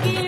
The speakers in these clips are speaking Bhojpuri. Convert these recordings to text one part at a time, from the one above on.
की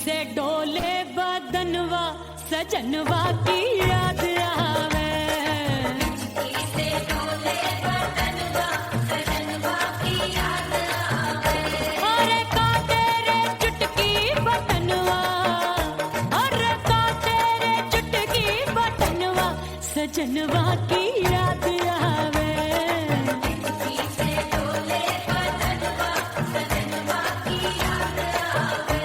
से डोले बदनवा सजनवा की याद आवे। हिचकी से डोले बदनवा सजनवा की याद आवे। अरे का तेरे चुटकी बटनवा, अरे का तेरे चुटकी बटनवा सजनवा की याद आवे। हिचकी से डोले बदनवा सजनवा की याद आवे।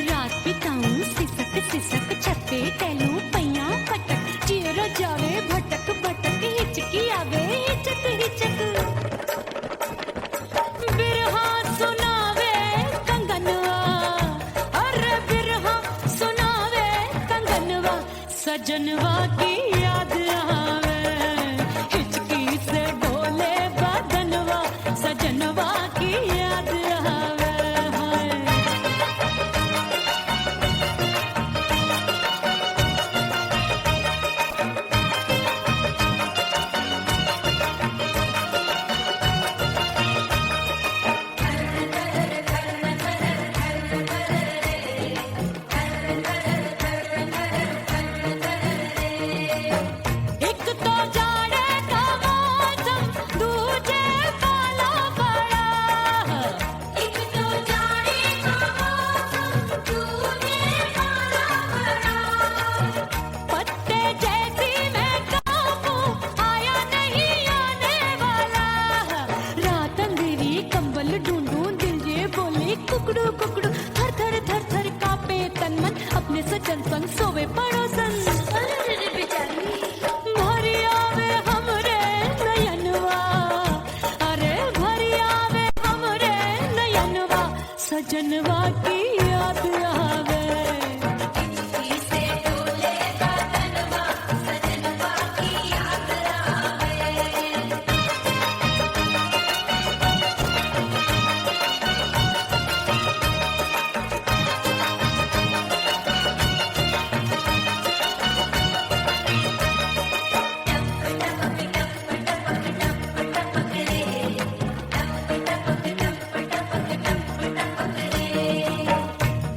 रात बिताऊं सिसक सिसक छत पे टहलूं पैया पटक चिर जावे भटक भटक हिचकी आवे हिचक हिचक। बिरहा सुनावे कंगनवा, अरे बिरहा सुनावे कंगनवा सजनवा की याद आवे। हिचकी से डोले बदनवा सजनवा की याद आवे। हाय एक तो जाड़े का मौसम दूजे काला पड़ा। एक तो जाने का मौसम तूने काला पड़ा। पत्ते जैसी मैं काबू आया नहीं आने वाला। रात अंधेरी कंबल ढूंढूं दिल ये बोले कुकड़ू कुकड़ू थर थर थर थर कांपे तन मन अपने सजन संग सोवे पड़ोसन। अरे रे बेचारी भरी आवे हमरे नयनवा, अरे भरी आवे हमरे नयनवा सजनवा की याद आवे। हिचकी से डोले बदनवा सजनवा की याद आवे।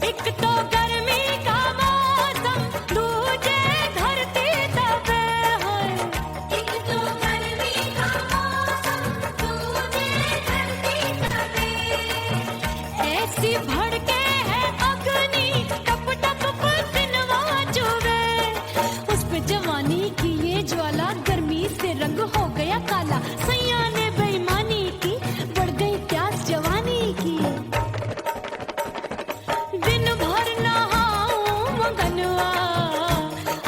एक तो गर्मी का मौसम दूजे धरती तपे है। एक तो गर्मी का मौसम तूने धरती तपे। ऐसी भड़के है अग्नि टप टप पसीनवा चुभे। उस पे जवानी की ये ज्वाला गर्मी से रंग हो गया काला। सैया ने बेईमानी की बढ़ गई प्यास जवानी की। दिन भर नहाऊं आंगनवा,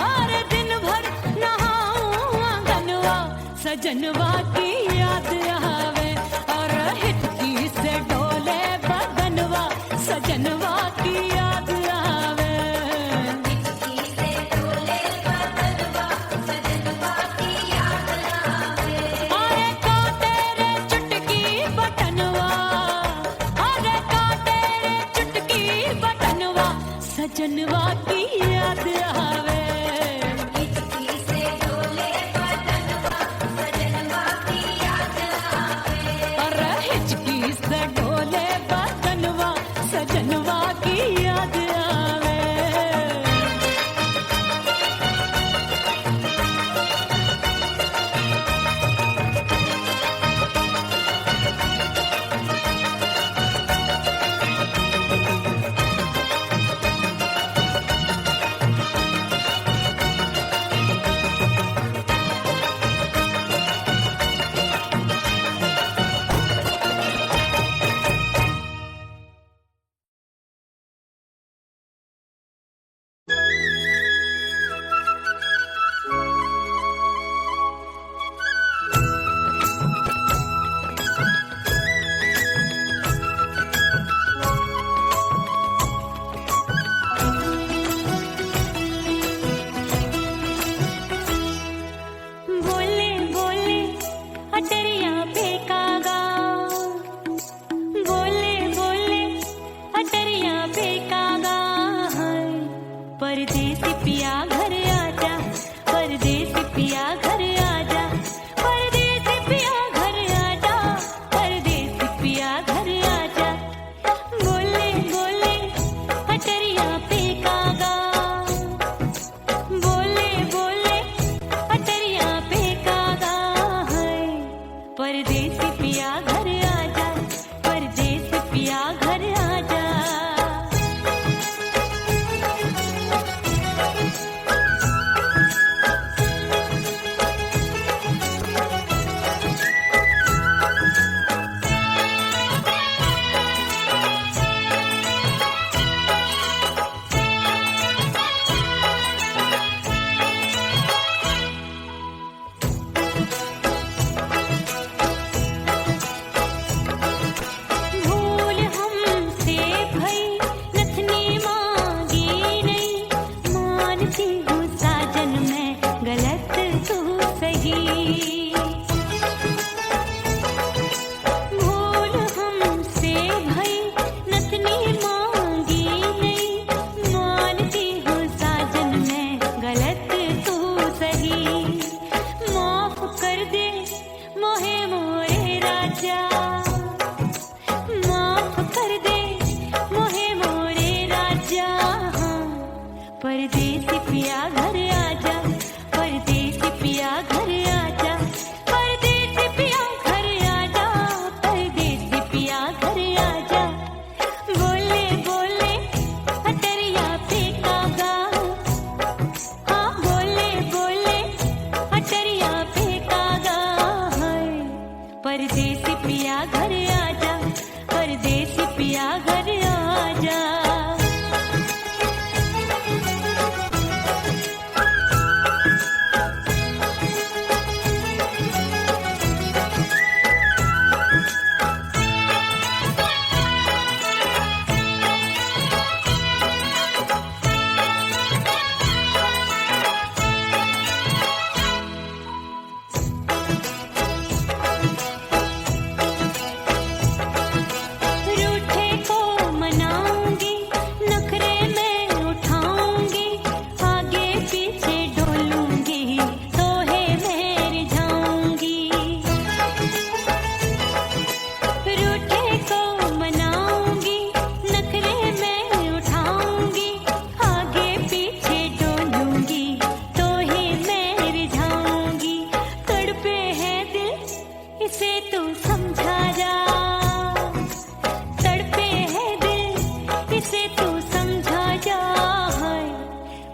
अरे दिन भर नहाऊं आंगनवा सजनवा की याद आवे। और हिचकी से डोले बदनवा सजनवा की याद आवे। हिचकी से डोले बदनवा सजनवा की याद आवे। अरे का तेरे चुटकी बटनवा, अरे का तेरे चुटकी बटनवा सजनवा की याद आवे। हिचकी से डोले बदनवा सजनवा की याद आवे। अरे हिचकी से डोले बदनवा सजनवा की याद आवे।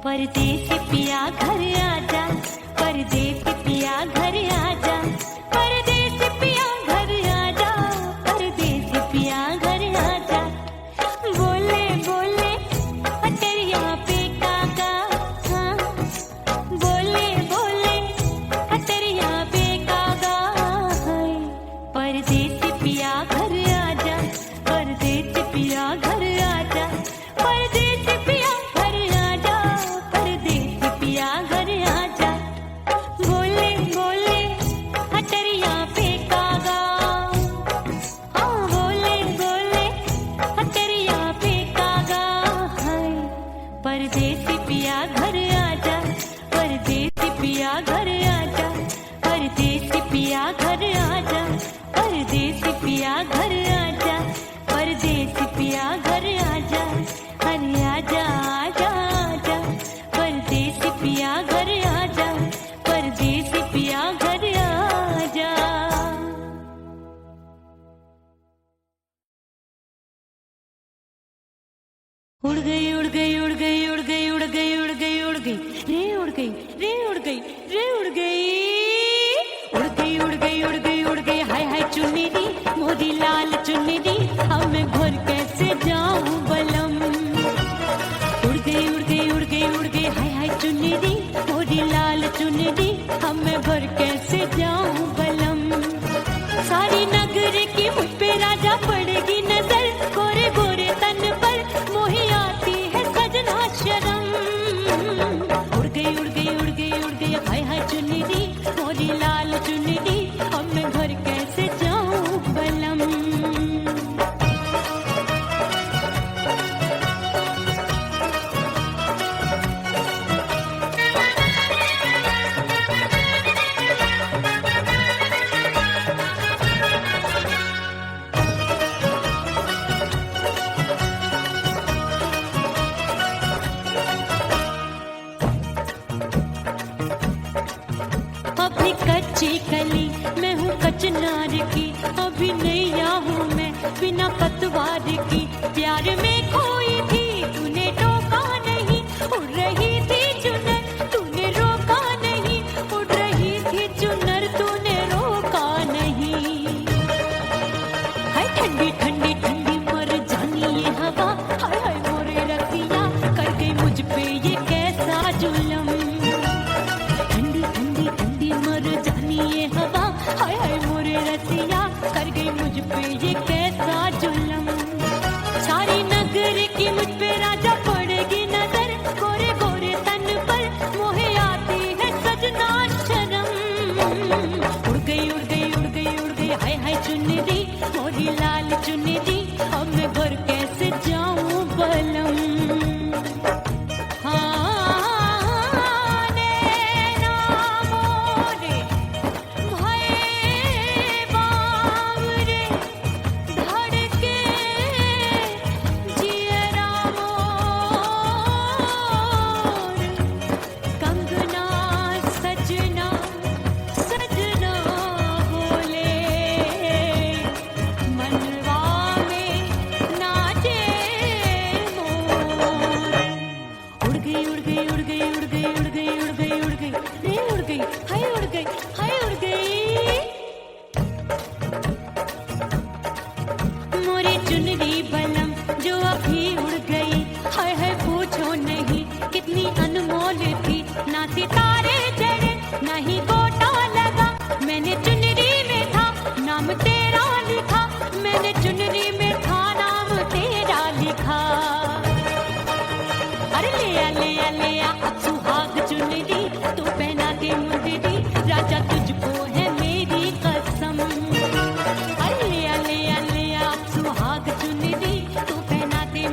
परदेसी पिया घर आजा, परदेसी पिया घर आजा, परदेसी पिया घर आजा, परदेसी पिया घर आजा। बोले बोले अटरिया पे काका, हाँ बोले बोले अटरिया पे काका, हाय परदेसी पिया घर आजा, परदेसी पिया घर आजा, परदेसी पिया घर आजा, परदेसी पिया घर आजा। बोले बोले अटरिया पे कागा, हाँ बोले बोले अटरिया पे कागा, हाय परदेसी पिया घर आजा, परदेसी पिया घर आजा, परदेसी पिया घर आजा, परदेसी पिया घर आजा, परदेसी पिया घर आजा, अरे आजा आजा आजा, परदेसी पिया घर आजा, परदेसी पिया घर आजा। उड़ गई उड़ गई उड़ गई उड़ गई उड़ गई उड़ गई उड़ गई रे उड़ गई रे उड़ गई रे उड़ गई उड़ गई उड़ गई उड़ गई उड़ गई हाय हाय चुन्नी दी मोदी लाल चुन्नी दी, अब मैं घर कैसे जाऊं बलम। उड़ गई उड़ गई उड़ गई उड़ गई हाय हाय चुन्नी दी मोदी लाल चुन्नी दी, अब मैं घर कैसे जाऊं बलम। सारी नगर की मुझ पे राजा पड़ेगी नजर, गोरे गोरे तन पर मोही आती है सजना शर्म। उड़ गई उड़ गई उड़ गई उड़ गई हाय हाय चुन्नी दी मोरी लाल चुन्नी दी, अब मैं घर कैसे जाऊं बलम। अभी कच्ची कली मैं हूँ कचनार की, अभी नैया हूँ मैं बिना पतवार की। प्यार में खोई थी तूने टोका नहीं, उड़ रही थी चुनर तूने रोका नहीं, उड़ रही थी चुनर तूने रोका नहीं। हाय ठंडी ठंडी ठंडी मर जानी ये हवा, हाय हाय मोरे रतिया कर गई मुझ पे ये कैसा जुलम। ठंडी ठंडी ठंडी मर जानी ये हवा, हाय हाय मोरे रसिया कर गई मुझ पे ये कैसा जुलम। सारी नगर की मुझ पे राजा पड़ेगी नजर, गोरे गोरे तन पर मोहे आती है सजना शर्म। उड़ गई उड़ गई उड़ गई उड़ गई हाय हाय चुन्नी दी मोरी लाल चुन्नी दी, अब मैं घर कैसे जाऊं बलम। मोरी चुनरी बलम जो अभी उड़ गई, हाय हाय पूछो नहीं कितनी अनमोल थी। ना सितारे चढ़े ना ही गोटा लगा, मैंने चुनरी में था नाम तेरा लिखा, मैंने चुनरी में था नाम तेरा लिखा। अरे ले आ अब सुहाग चुनरी तू पहना दे मुझे दी, राजा तुझको है मेरी कसम। अरे ले आ सुहाग चुनरी तू पहना दे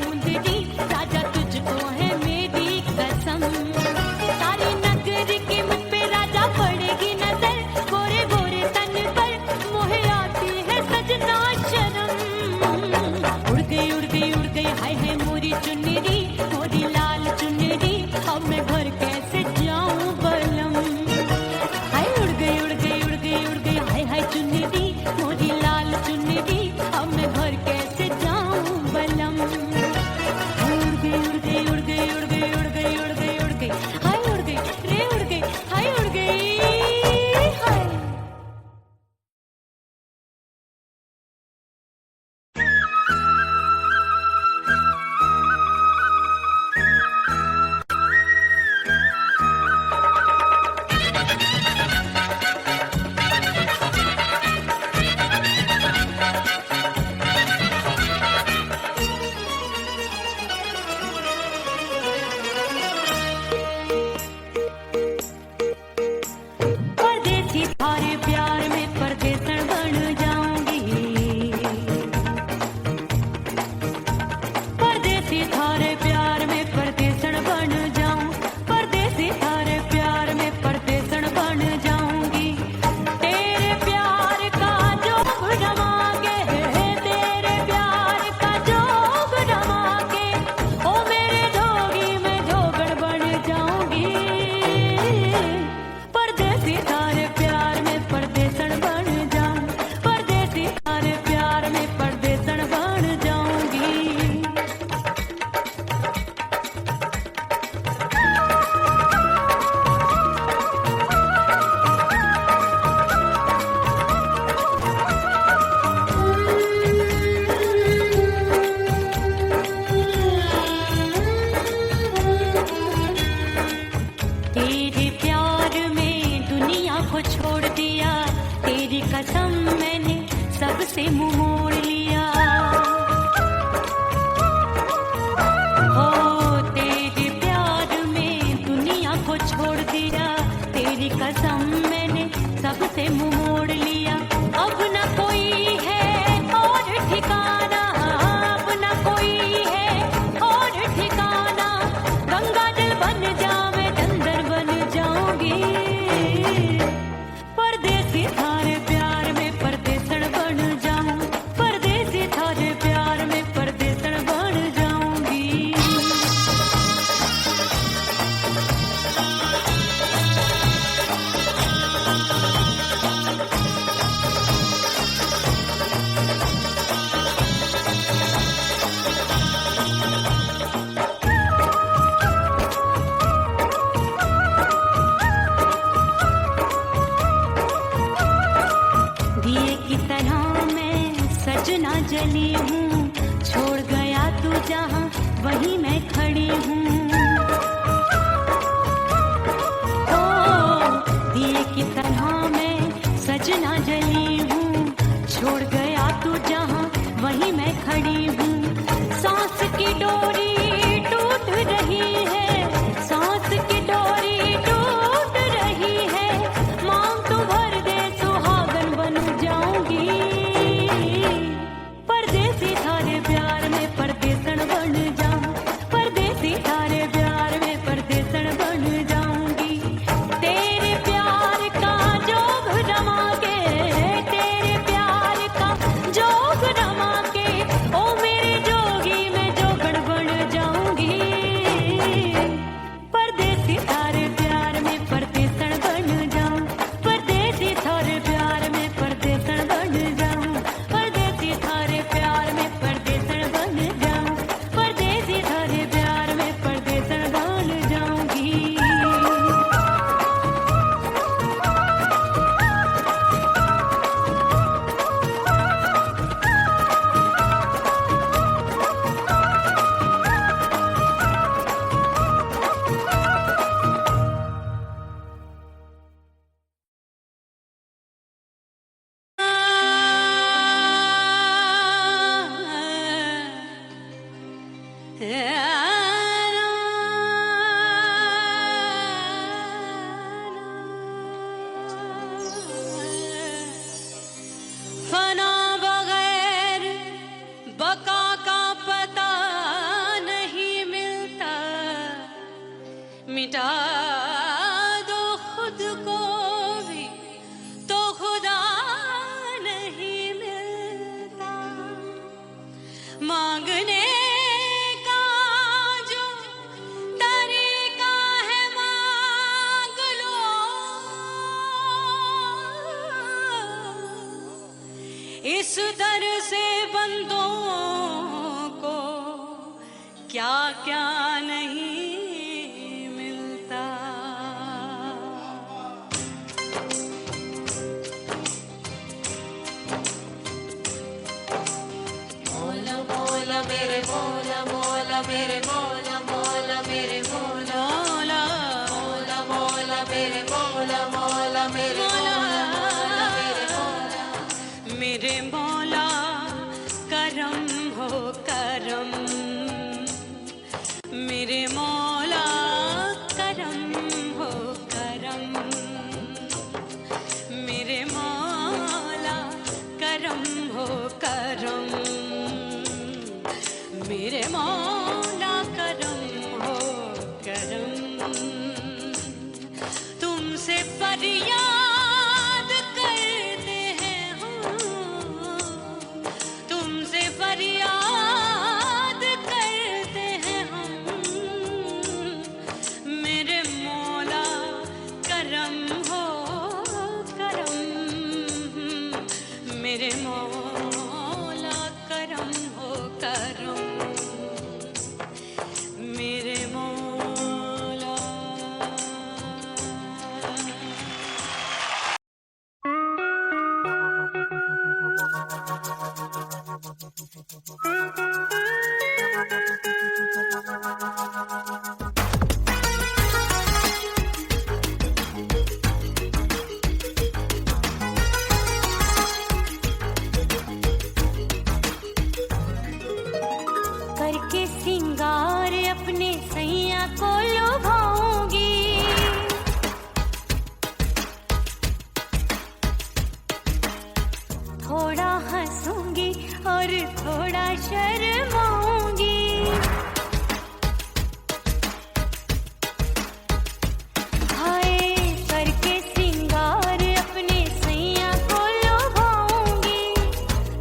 जली हूँ, छोड़ गया तू जहाँ वहीं मैं खड़ी हूँ। ओ दिए की तरह मैं सजना जली हूँ, छोड़ गया तू जहाँ वहीं मैं खड़ी हूँ। सांस की डोरी टूट रही है, सांस की डोरी टूट रही है, मांग तू भर दे सुहागन बन जाऊंगी। परदेसी थारे प्यार में परदेसन बन जाऊं, परदेसी थारे प्यार में परदेसन बन जाऊंगी। तेरे प्यार का जोग रमा के, तेरे प्यार का जोग रमा के, ओ मेरे जोगी मैं जोगण बन जाऊंगी। परदेसी थारे प्यार में परदेसन बन जाऊं, परदेसी थारे प्यार में परदेसन बन जाऊं, परदेसी थारे प्यार में परदेसन बन जाऊं, परदेसी थारे प्यार में परदेसन बन जाऊंगी। फना बगैर बका का पता नहीं मिलता, मिटा दो खुद को भी तो खुदा नहीं मिलता। मांगने का जो तरीका है मांग लो, इस दर से बंदों को क्या क्या नहीं मिलता। मौला मौला मेरे मौला मौला मेरे मौला मौला मेरे मौला मौला मौला मौला मेरे मौला मौला मेरे मौला मौला मेरे मौला। मेरे मौला करम हो करम, मेरे मौला करम हो करम, मेरे मौला करम हो करम, मेरे मौला करम हो करम। तुमसे फरियाद करते हैं हम, तुमसे फरियाद करते हैं हम, मेरे मौला करम हो करम, मेरे मौला करम हो करम, मेरे मौला। करके सिंगार अपने सैया को लुभाऊंगी, थोड़ा हंसूंगी और थोड़ा शर्माऊंगी। हाय करके सिंगार अपने सैया को लुभाऊंगी,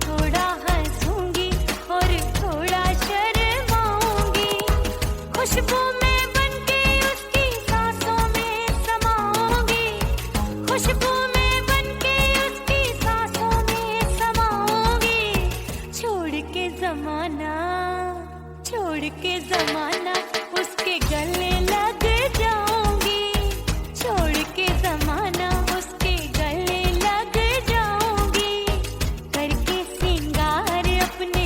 थोड़ा हंसूंगी और थोड़ा शर्माऊंगी। खुशबू में बनके उसकी सांसों में समाऊंगी, खुशबू में बनके उसकी सांसों में समाऊंगी। छोड़ के जमाना, छोड़ के जमाना उसके गले लग जाऊंगी, छोड़ के जमाना उसके गले लग जाऊंगी। करके सिंगार अपने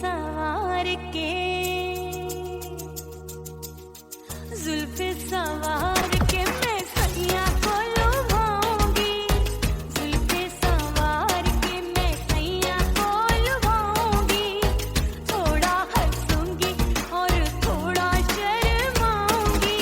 सवार के, जुल्फे सवार के मैं सैया को लुभाऊंगी, जुल्फे सवार के मैं सैया को लुभाऊंगी, थोड़ा हंसूंगी और थोड़ा शर्माऊंगी।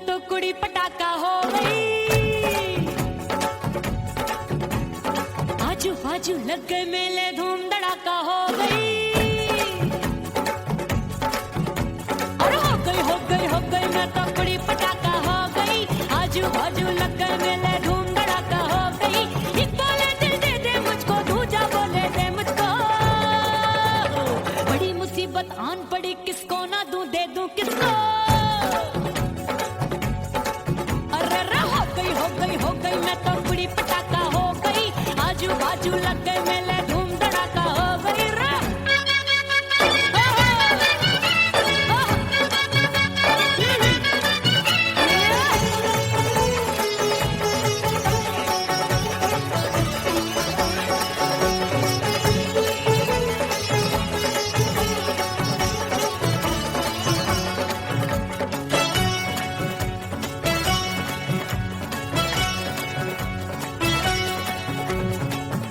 तो कुड़ी पटाखा हो गई। आजू बाजू लग गए मेले, धूम धड़ाका हो गई। और हो गई मैं तो कुड़ी पटाखा हो गई। आजू बाजू लग गए मेले, धूम धड़ाका हो गई। एक बोले दिल दे दे मुझको, दूजा बोले दे मुझको। बड़ी मुसीबत आन पड़ी, किसको ना दूं दे दूं किसको। अरे हो गई मैं तो कुड़ी पटाखा हो गई। आजू बाजू लग गए मेले, धूम धड़ाका हो गई रे।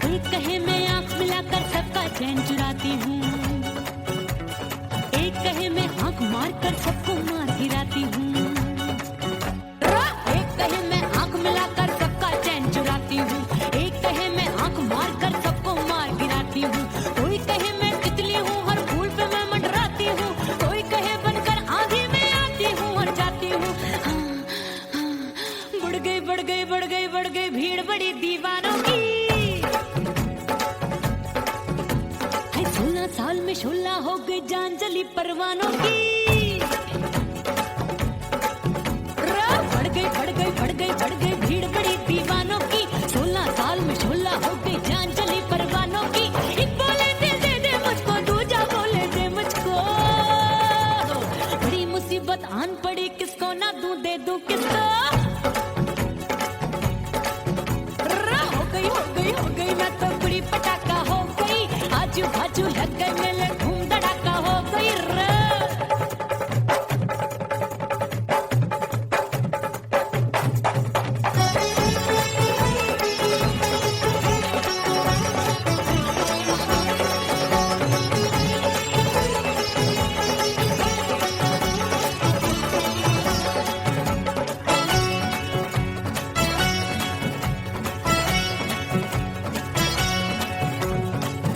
एक कहे मैं आंख मिलाकर सबका चैन चुराती हूँ, एक कहे मैं आंख मारकर सबको मार गिराती हूँ। एक कहे मैं आंख मिलाकर सबका चैन चुराती हूँ, एक कहे मैं आंख मारकर सबको मार गिराती हूँ। कोई कहे मैं तितली हूँ, हर फूल पे मैं मंडराती हूँ। कोई कहे बनकर आंधी में आती हूँ और जाती हूँ। बढ़ गई भीड़ बड़ी दीवानों की। 16 साल में शोला हो गई जान जली परवानों की। बढ़ गई भीड़ बड़ी दीवानों की। 16 साल में शोला हो गई जान जली परवानों की। एक बोले दिल दे दे मुझको, दूजा बोले दे मुझको। बड़ी मुसीबत आन पड़ी, किसको ना दूं दे दूं किसको। हो गई मैं तो कुड़ी पटाखा हो गई। आजू बाजू लग गए मेले, धूम धड़ाका हो गई रे।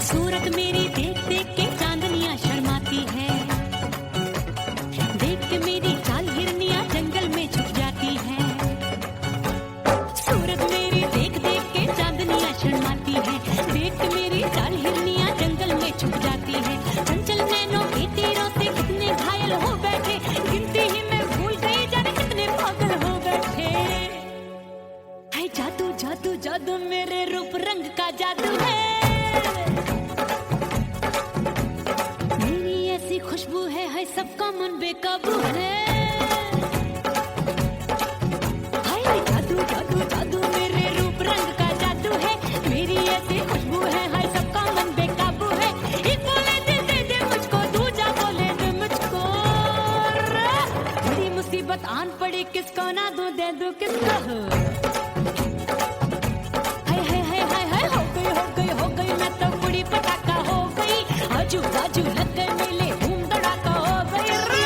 सूरत मेरी देख देख के चांदनियां शर्माती है। देख के मेरी चाल हिरनियां जंगल में छुप जाती है। सूरत मेरी देख देख के चांदनियां शर्माती है। देख के मेरी चाल हिरनियां जंगल में छुप जाती है। चंचल नैनों के तीरों से कितने घायल हो बैठे, गिनती ही मैं भूल गई जाने कितने पागल हो बैठे। हाय जादू जादू जादू मेरे रूप रंग का जादू है। खुशबू है सबका मन बेकाबू है। हाय जादू जादू जादू मेरे रूप रंग का जादू है। मेरी ऐसी खुशबू है, हाय सबका मन बेकाबू है। एक बोले दिल दे दे मुझको, दूजा बोले दे मुझको। बड़ी मुसीबत आन पड़ी, किसको ना दूं दे दूं किसको। हो गई मैं तो कुड़ी पटाखा हो गई। आजू बाजू लग गए मेले, धूम धड़ाका हो गई रे।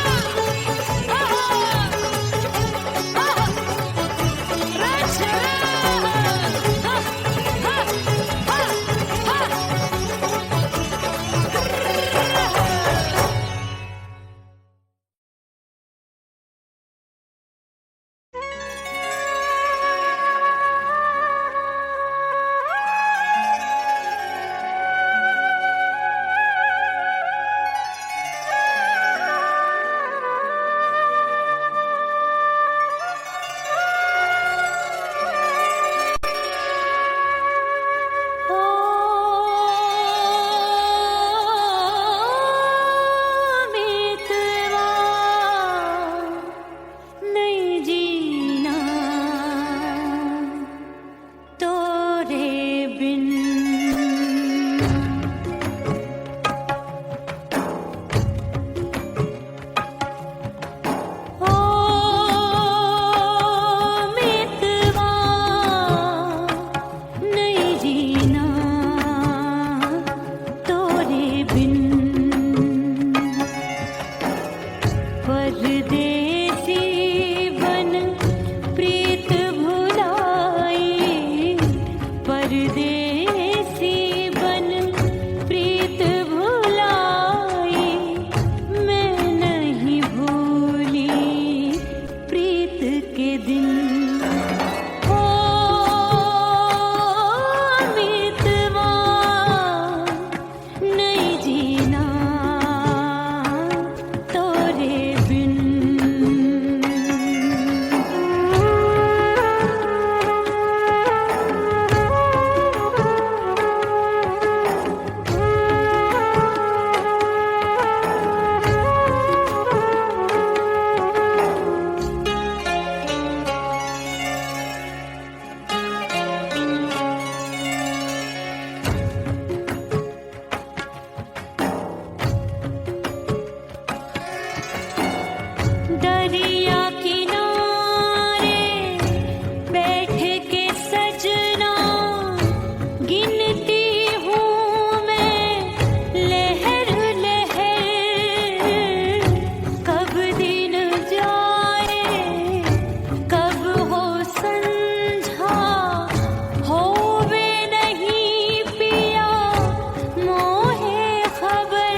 दरिया किनारे बैठ के सजना गिनती हूँ मैं लहर लहर, कब दिन जाए कब हो संझा, होवे नहीं पिया मोहे खबर।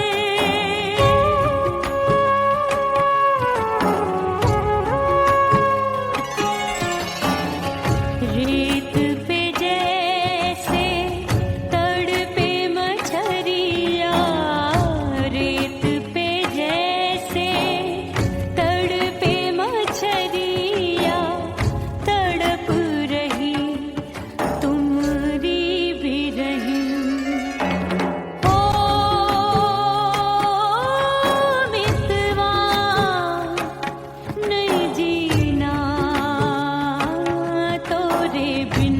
रेत पे जैसे तड़पे मछरिया, रेत पे जैसे तड़पे मछरिया, तड़प रही तुम्हारी भी रही। ओ मितवा नहीं जीना तोरे बिन।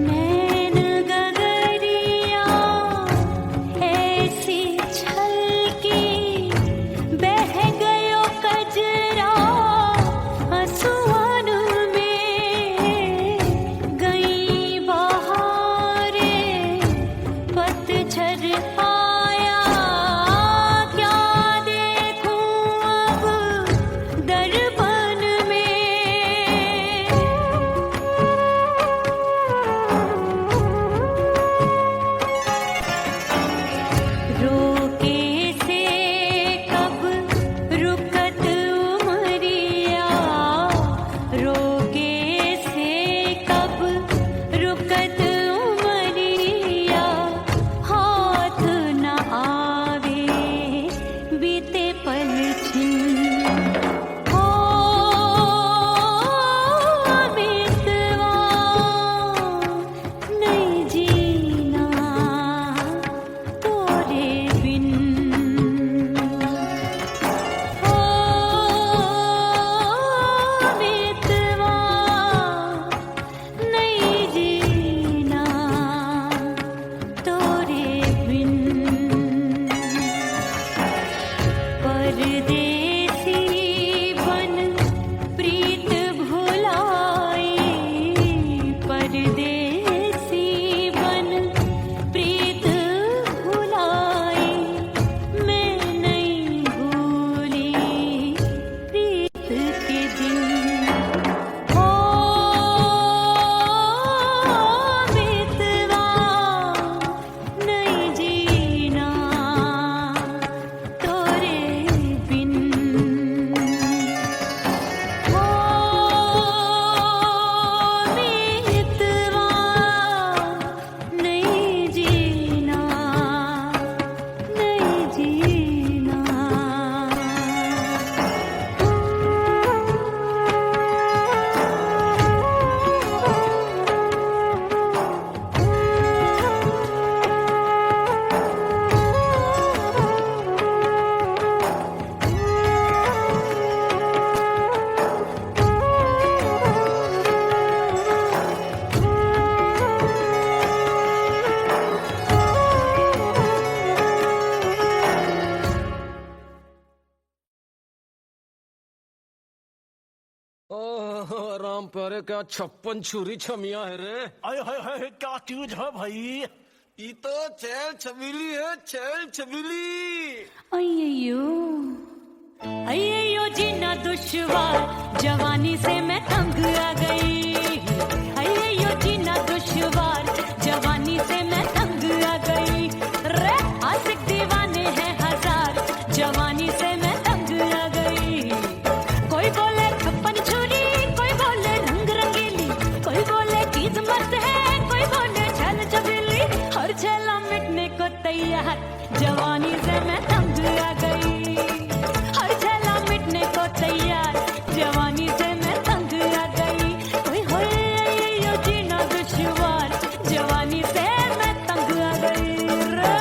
नैन गगरिया ऐसी छलकी, बह गयो कजरा आंसुओं में। गई बहारे पतझर आया, क्या देखूं अब दर्पण में। रोके से कब रुकत उमरिया, रोके से कब रुकत उमरिया, हाथ न आवे बीते पल छिन। ओ मितवा नहीं जीना तोरे बिन। ओ मितवा नहीं जीना तोरे बिन। परदेसी बन प्रीत भुलाई, परदेसी बन प्रीत भुलाई, मैं नहीं भूली प्रीत के दिन। ओ मितवा नहीं जीना तोरे बिन। ओ मितवा नहीं जीना, नहीं जीना। ओह राम प्यारे, क्या 56 छुरी छमिया है रे। हाय हाय हाय, क्या चीज है भाई? ये तो चैल छबीली है, चैल छबीली। अय्यो अय्यो जीना दुश्वार, जवानी से मैं तंग आ गई। अय्यो जीना दुश्वार, जवानी से मैं तंग आ गई। रे आशिक दीवाने हैं हजार, जवानी से मैं तंग आ गई। कोई बोले 56 छुरी, कोई बोले रंग रंगीली, कोई बोले चीज मस्त है, कोई बोले छल छबीली। हर छला मिट तैयार, जवानी से मैं तंग आ गई। हर छेला मिटने को तैयार, जवानी से मैं तंग आ गई। ओए होए ये जीना दुश्वार, जवानी से मैं तंग आ गई रे।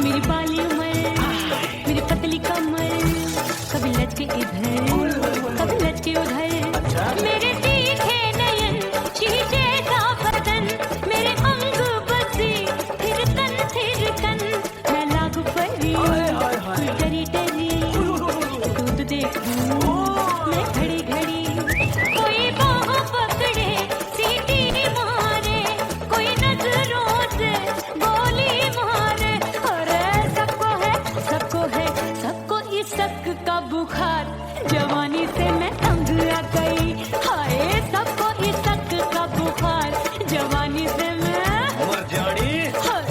मेरी बाली उम्र, मेरी पतली कमर, कभी लचके इधर कभी लचके उधर। मेरे तीखे नयन, शीशे सा बदन, मेरे अंग बसी थिरकन थिरकन। मैं लागू परी डरी डरी, दूध देखूं मैं घड़ी घड़ी। कोई बाहों पकड़े सीटी मारे, कोई नजरों से गोली मारे। अरे सबको इसक का बुखार, जवानी से मैं तंग आ गई। हाय सबको इसक का बुखार, जवानी से मैं मर जानी हाय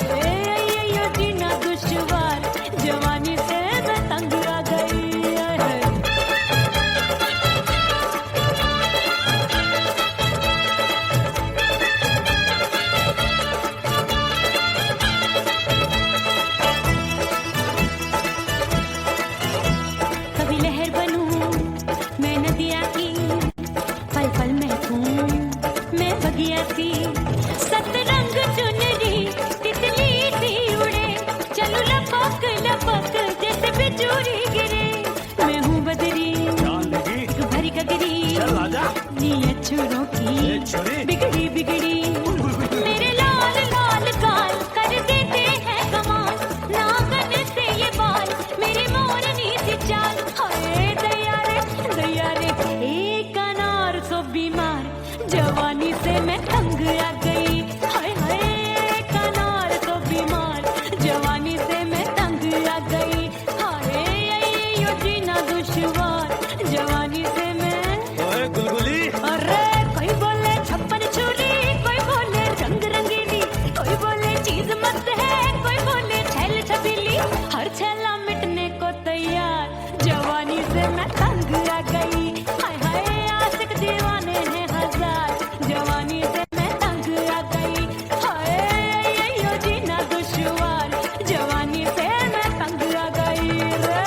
ये जीना दुश्वार, जवानी से मैं तंग आ गई। हाय। कभी लहर बनूं मैं नदिया की, पल पल महकूं मैं बगिया सी। सतरंग चुनरी तितली सी उड़े, चलूं लपक लपक जैसे बिजुरी गिरे। मैं हूँ बदरी एक भरी गगरी, नीयत छुरों की बिगड़ी बिगड़ी। मेरे लाल लाल गाल कर देते हैं कमाल, नागन से ये बाल मेरी मोरनी सी चाल। हाय दया रे एक अनार सो बीमार, जवानी से मैं तंग आ गई। हाय हाय एक अनार सो बीमार, जवानी से मैं तंग आ गई। हाय यो जीना दुश्वार, जवानी से मैं। ओए गुलगुली अरे कोई बोले छप्पन छुरी, कोई बोले रंग रंगीली, कोई बोले चीज मस्त है, कोई बोले छैल छबीली। हर छेला मिटने को तैयार, जवानी से मैं तंग आ गई। हाय हाय आशिक दीवाने हैं हजार, जवानी से मैं तंग आ गई। हाय यो जीना दुश्वार, जवानी से मैं तंग आ गई रे।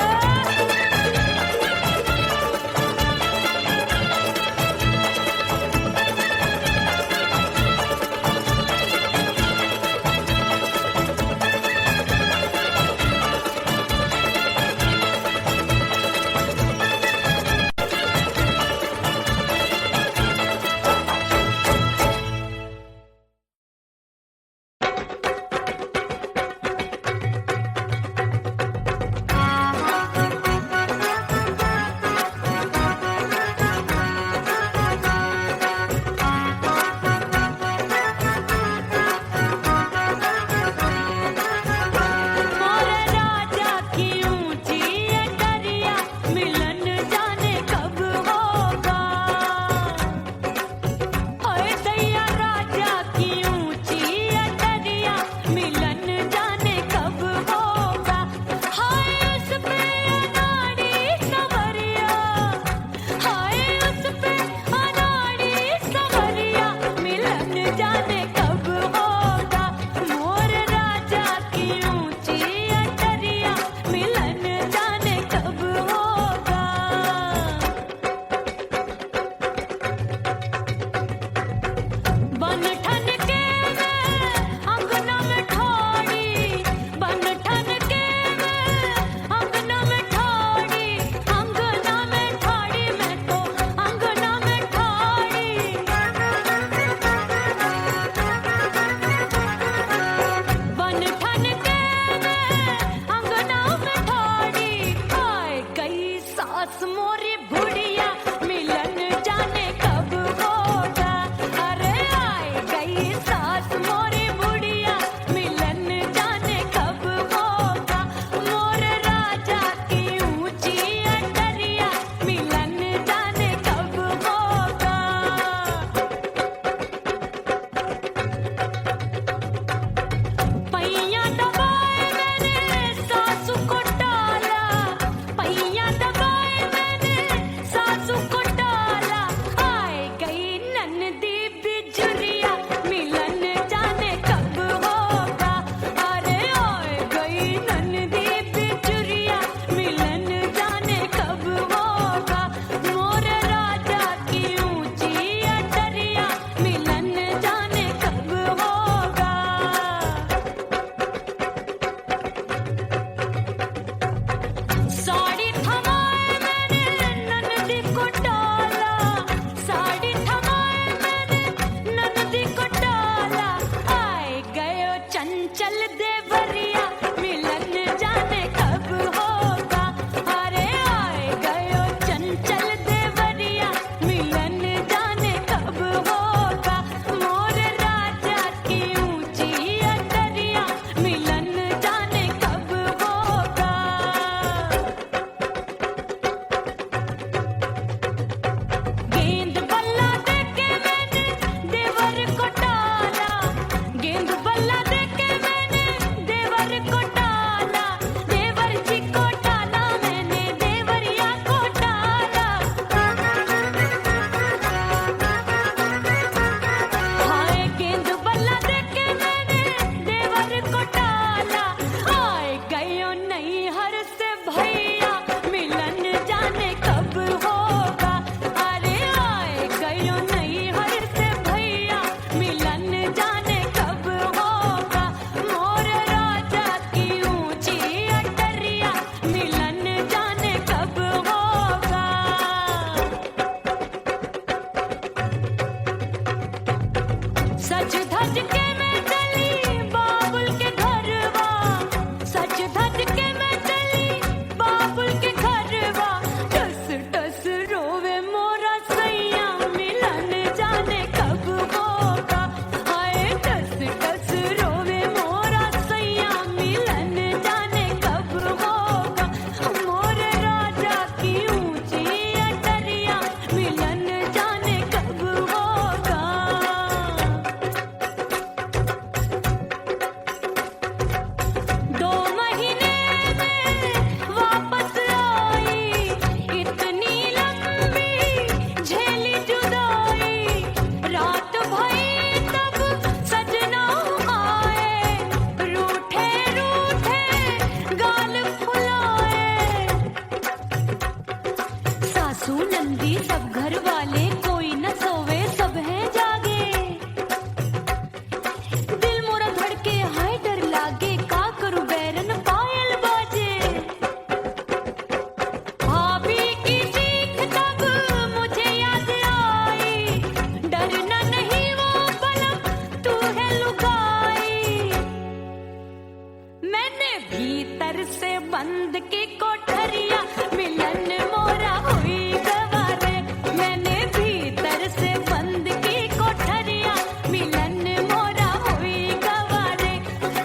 भीतर से बंद की कोठरिया मिलन मोरा हुई गवारे मैंने भीतर से बंद की कोठरिया मिलन मोरा हुई गवारे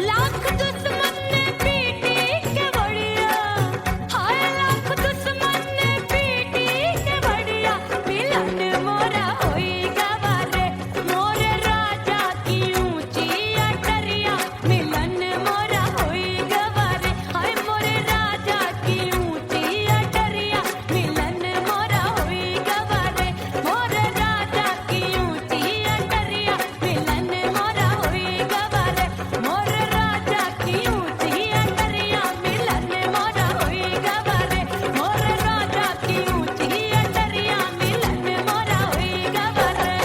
लाख दुश्मन ने पीटी के बढ़िया हाय लाख दुश्मन ने पीटी के बढ़िया मिलन मोरा हुई गवारे मोरे राजा की ऊंची अटरिया मिलन मोरा हुई गवारे हाय मोरे राजा की ऊंची अटरिया मिलन मोरा हुई गवारे मोरे राजा की ऊंची अटरिया मिलन मोरा हुई गवारे मोरे राजा की ऊंची अटरिया मिलन मोरा हुई गवारे मोरे राजा की ऊंची अटरिया मिलन मोरा हुई गवारे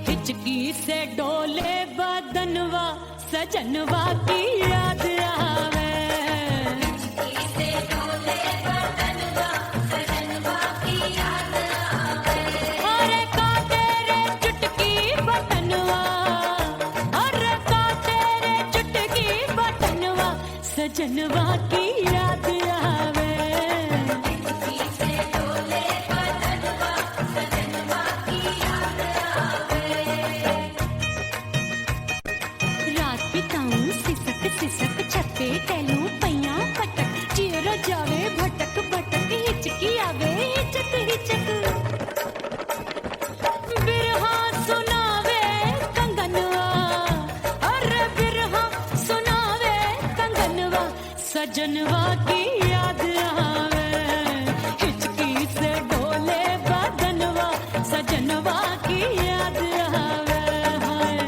हिचकी से डोले बदनवा सजनवा की याद आवे अरे का तेरे चुटकी बटनवा अरे का तेरे चुटकी बटनवा सजनवा की याद आवे रात बिताऊं सिसक सिसक छत्ते टैलू पैया पटक चेहरा जावे भटक भटक हिचकी आवे हिचक हिचक बिरहा सुनावे कंगनवा अरे बिरहा सुनावे कंगनवा सजनवा की याद आवे हिचकी से डोले बदनवा सजनवा की याद आवे हाय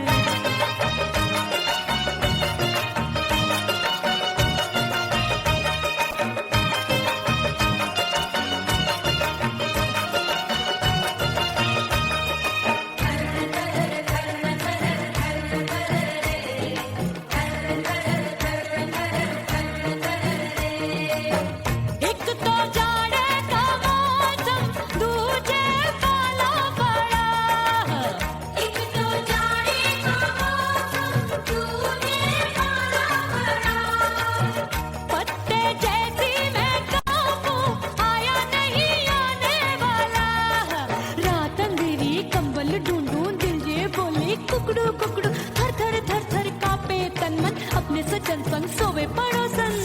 एक तो जाड़े का मौसम दूजे काला पड़ा एक तो जाड़े का मौसम दूजे काला पड़ा पत्ते जैसी मैं कांपूं आया नहीं आने वाला रात अंधेरी कंबल ढूंढूं दिल ये बोले कुकड़ू कुकड़ू थर थर थर थर कांपे तन मन अपने सजन संग सोवे पड़ोसन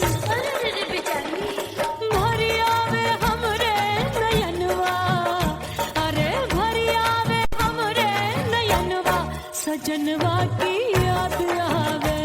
भरिया वे हमरे नयनवा अरे भरिया वे हमरे नयनवा सजनवा की याद आवे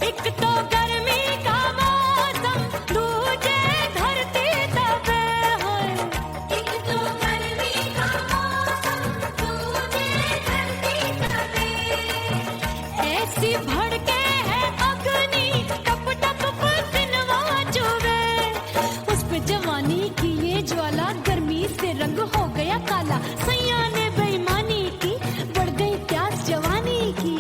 एक तो गर्मी का मौसम दूजे धरती तपे है एक तो गर्मी का मौसम दूजे धरती तपे ऐसी भड़के है अग्नि टप टप पसीनवा चुभे उस पे जवानी की ये ज्वाला गर्मी से रंग हो गया काला सैया ने बेईमानी की बढ़ गई प्यास जवानी की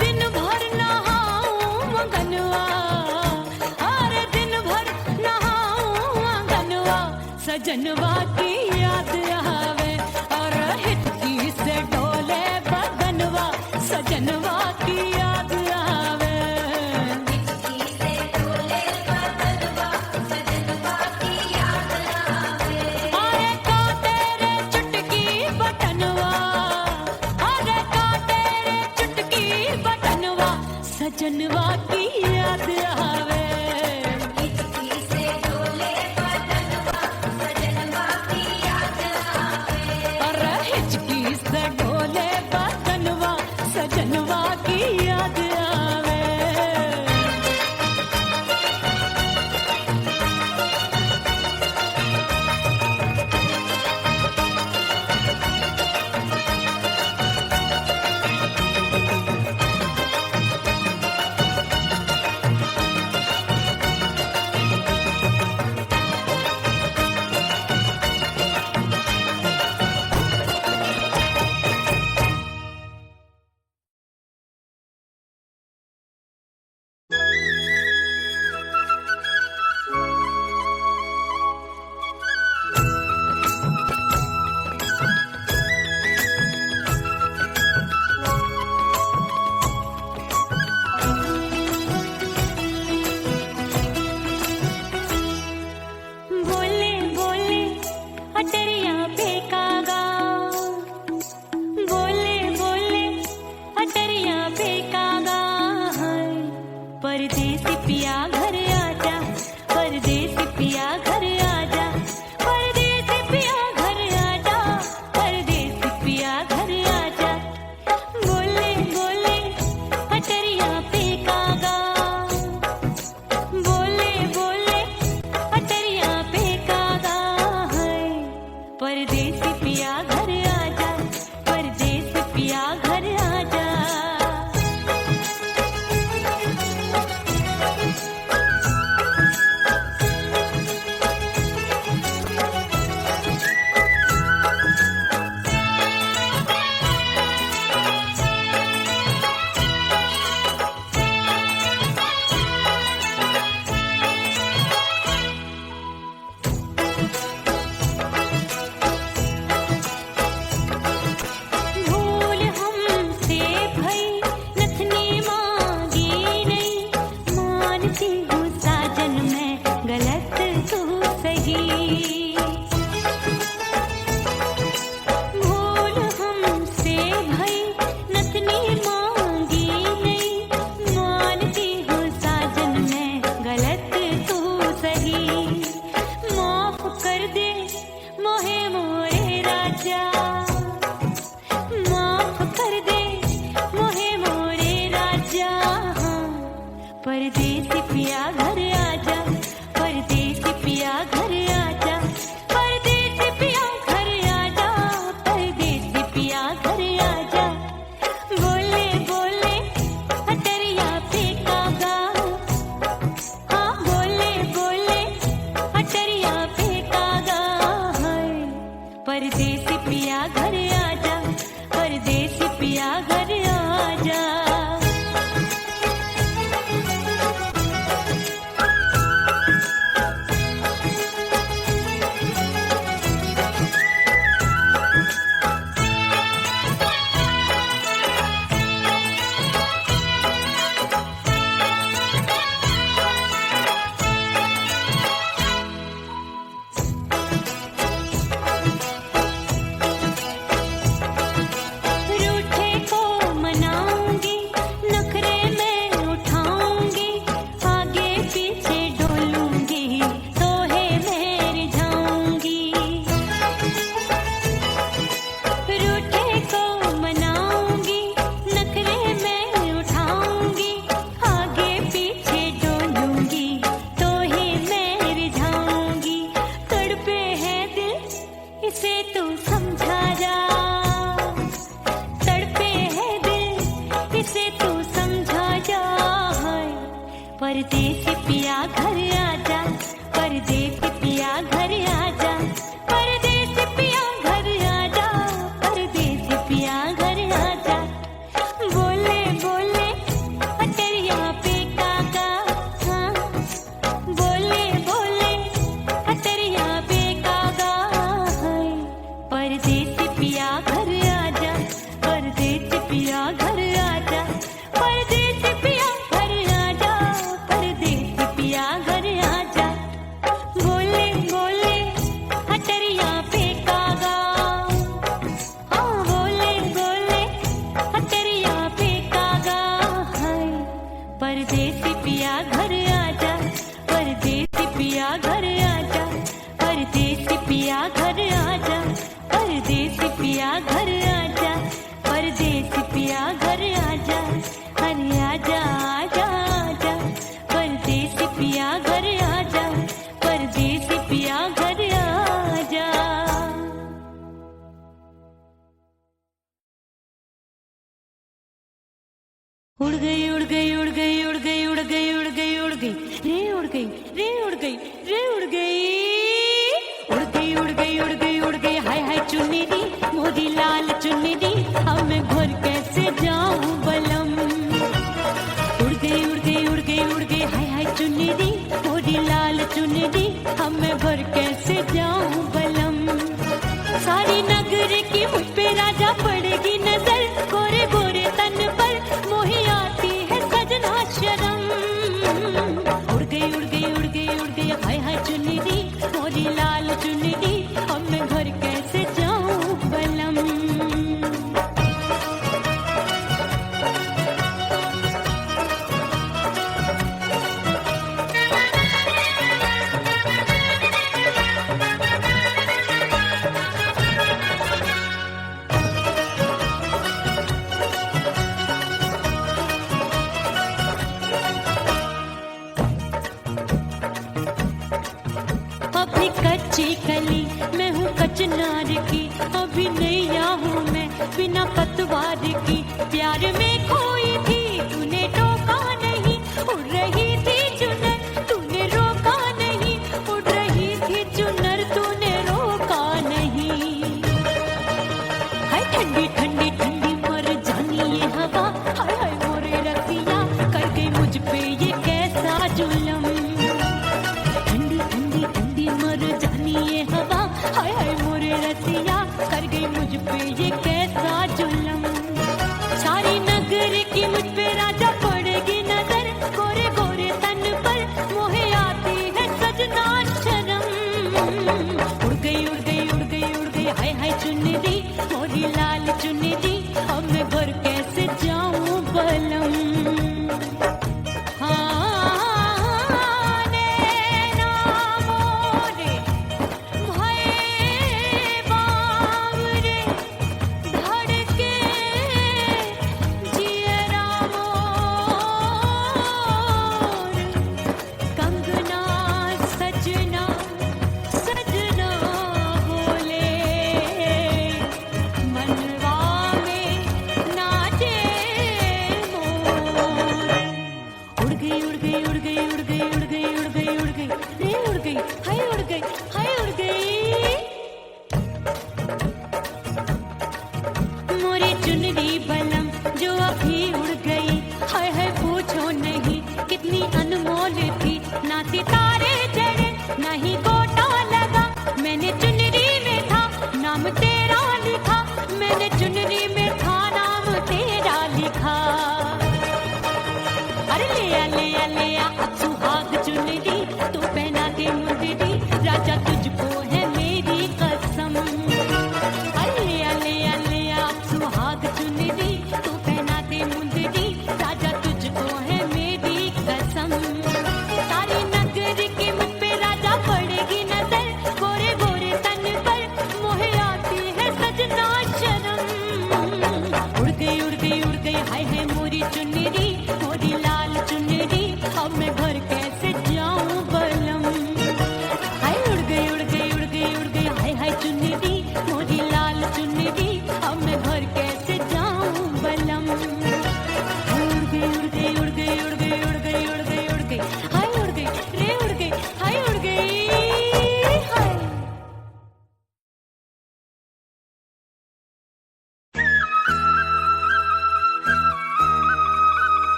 दिन भर नहाऊं आंगनवा अरे दिन भर नहाऊं आंगनवा सजनवा की याद आवे और हिचकी से डोले बदनवा सजनवा की की याद आवे। हिचकी से डोले बदनवा सजनवा की याद आवे। अरे का तेरे चुटकी बटनवा, अरे का तेरे चुटकी बटनवा सजनवा की याद आवे। हिचकी से डोले बदनवा सजनवा की याद आवे। अरे हिचकी से डोले बदनवा सजनवा की याद आवे। बोले बोले अटरिया पे कागा, बोले बोले अटरिया पे कागा। हाय परदेसी पिया घर आजा, परदेसी पिया घर आजा, परदेसी पिया घर आजा, परदेसी पिया घर आजा। बोले बोले अटरिया पे कागा, बोले बोले अटरिया पे कागा। है परदेसी पिया घर आजा, परदेसी पिया घर आजा। भूल हमसे भई नथनी मांगी नहीं, मानती हूँ साजन मैं गलत तू सही। भूल हमसे भई नथनी मांगी नहीं, मानती हूँ साजन मैं गलत तू सही। माफ कर दे मोहे मोरे राजा, माफ कर दे मोहे मोरे राजा। परदेसी पिया घर आजा, परदेसी पिया घर आजा, परदेसी पिया घर आजा, परदेसी पिया घर आजा। बोले बोले अटरिया पे कागा, हाँ बोले बोले अटरिया पे कागा। है परदेसी पिया घर आजा, परदेसी पिया घर आजा। रूठे को मनाऊंगी, नखरे में उठाऊंगी, आगे पीछे डोलूंगी, तोहे मैं रिझाऊंगी। रूठे को मनाऊंगी, नखरे में उठाऊंगी, आगे पीछे डोलूंगी, तोहे मैं रिझाऊंगी। तड़पे है दिल इसे तू समझा जा, तड़पे है दिल इसे तू समझा जा। है परदेसी पिया घर आजा, परदेसी पिया घर आजा, परदेसी पिया घर आजा, परदेसी पिया घर आजा। बोले बोले अटरिया पे कागा, हाँ बोले बोले अटरिया पे कागा। है परदेसी पिया घर आजा, परदेसी पिया घर आजा, परदेसी पिया घर आजा, परदेसी पिया घर आजा, परदेसी पिया घर आजा, परदेसी पिया घर आजा, परदेसी पिया घर आजा, अरे आजा आजा आजा, परदेसी पिया घर आजा, परदेसी पिया घर आजा। उड़ गई उड़ गई उड़ गई उड़ गई उड़ गई उड़ गई उड़ गई रे उड़ गई रे उड़ गई रे उड़ गई उड़ गई उड़ गई उड़ गई उड़ गई हाय हाय चुन्नी दी मोदी लाल चुन्नी दी अब मैं घर कैसे जाऊं बलम। उड़ गई उड़ गई उड़ गई उड़ गई हाय हाय चुन्नी दी मोदी लाल चुन्नी दी अब मैं घर कैसे जाऊं बलम। सारी नगर की मुझ पे राजा पड़ेगी नजर, गोरे गोरे तन पर मोही आती है सजना शर्म। उड़ गई उड़ गई उड़ गई उड़ गई हाय हाय चुन्नी दी मोरी लाल चुन्नी दी अब मैं घर कैसे जाऊं बलम। अभी कच्ची कली मैं हूँ कचनार की, अभी नैया हूँ मैं बिना पतवार की। प्यार में खोई थी तूने टोका नहीं, उड़ रही थी चुनर तूने रोका नहीं, उड़ रही थी चुनर तूने रोका नहीं। हाय ठंडी ठंडी ठंडी मर जानी ये हवा, हाय हाय मोरे रतिया कर गई मुझ पे ये कैसा जुलम। ठंडी ठंडी ठंडी मर जानी ये हवा, हाय हाय मोरे रतिया कर गई मुझ पे ये कैसा जुलम। सारी नगर की मुझ पे राजा पड़ेगी नजर, गोरे गोरे तन पर मोहे आती है सजना शर्म। उड़ गई उड़ गई उड़ गई उड़ गई हाय हाय चुन्नी दी मोरी लाल चुन्नी दी अब मैं घर कैसे जाऊं बलम।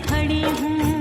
खड़ी हूँ